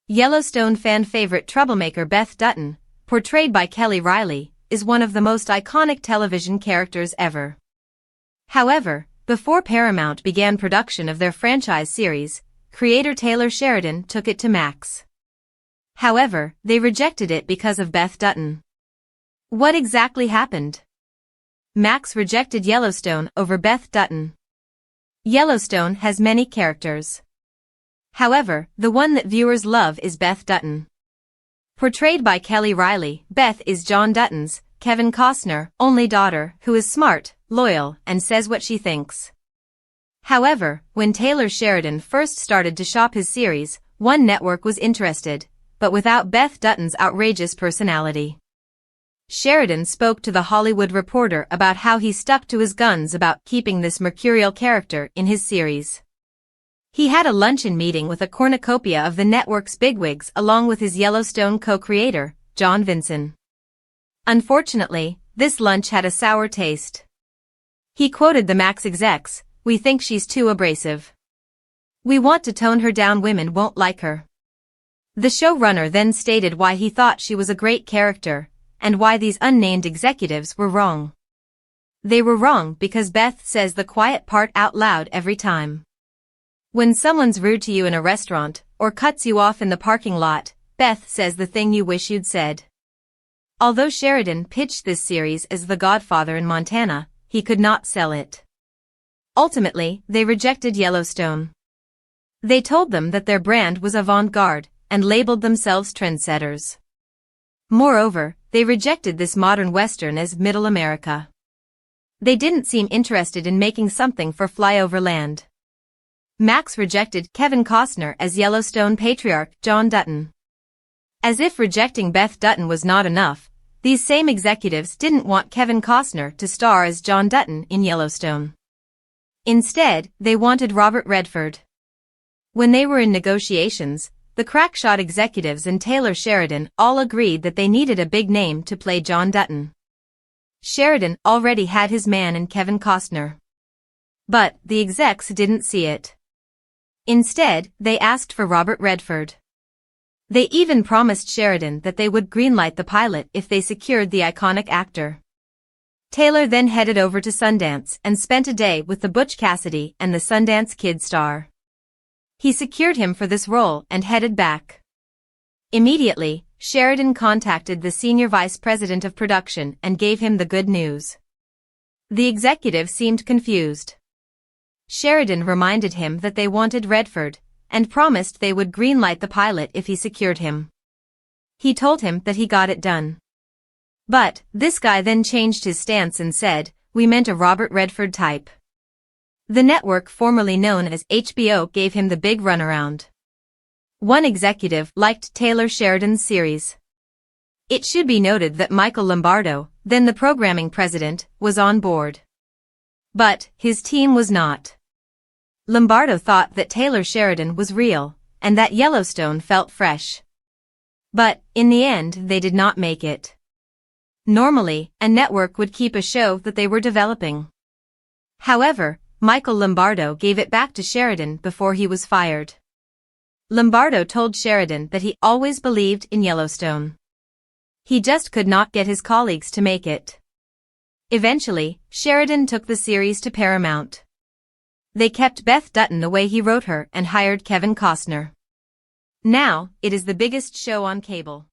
Yellowstone fan favorite troublemaker Beth Dutton, portrayed by Kelly Riley, is one of the most iconic television characters ever. However, before Paramount began production of their franchise series, creator Taylor Sheridan took it to Max. However, they rejected it because of Beth Dutton. What exactly happened? Max rejected Yellowstone over Beth Dutton. Yellowstone has many characters. However, the one that viewers love is Beth Dutton. Portrayed by Kelly Riley, Beth is John Dutton's, Kevin Costner, only daughter, who is smart, loyal, and says what she thinks. However, when Taylor Sheridan first started to shop his series, one network was interested, but without Beth Dutton's outrageous personality. Sheridan spoke to The Hollywood Reporter about how he stuck to his guns about keeping this mercurial character in his series. He had a luncheon meeting with a cornucopia of the network's bigwigs along with his Yellowstone co-creator, John Vinson. Unfortunately, this lunch had a sour taste. He quoted the Max execs, "We think she's too abrasive. We want to tone her down, women won't like her." The showrunner then stated why he thought she was a great character, and why these unnamed executives were wrong. They were wrong because Beth says the quiet part out loud every time. When someone's rude to you in a restaurant, or cuts you off in the parking lot, Beth says the thing you wish you'd said. Although Sheridan pitched this series as The Godfather in Montana, he could not sell it. Ultimately, they rejected Yellowstone. They told them that their brand was avant-garde, and labeled themselves trendsetters. Moreover, they rejected this modern western as Middle America. They didn't seem interested in making something for flyover land. Max rejected Kevin Costner as Yellowstone patriarch John Dutton. As if rejecting Beth Dutton was not enough, these same executives didn't want Kevin Costner to star as John Dutton in Yellowstone. Instead, they wanted Robert Redford. When they were in negotiations, the crackshot executives and Taylor Sheridan all agreed that they needed a big name to play John Dutton. Sheridan already had his man in Kevin Costner. But the execs didn't see it. Instead, they asked for Robert Redford. They even promised Sheridan that they would greenlight the pilot if they secured the iconic actor. Taylor then headed over to Sundance and spent a day with the Butch Cassidy and the Sundance Kid star. He secured him for this role and headed back. Immediately, Sheridan contacted the senior vice president of production and gave him the good news. The executive seemed confused. Sheridan reminded him that they wanted Redford, and promised they would greenlight the pilot if he secured him. He told him that he got it done. But, this guy then changed his stance and said, "We meant a Robert Redford type." The network formerly known as HBO gave him the big runaround. One executive liked Taylor Sheridan's series. It should be noted that Michael Lombardo, then the programming president, was on board. But, his team was not. Lombardo thought that Taylor Sheridan was real, and that Yellowstone felt fresh. But, in the end, they did not make it. Normally, a network would keep a show that they were developing. However, Michael Lombardo gave it back to Sheridan before he was fired. Lombardo told Sheridan that he always believed in Yellowstone. He just could not get his colleagues to make it. Eventually, Sheridan took the series to Paramount. They kept Beth Dutton the way he wrote her and hired Kevin Costner. Now, it is the biggest show on cable.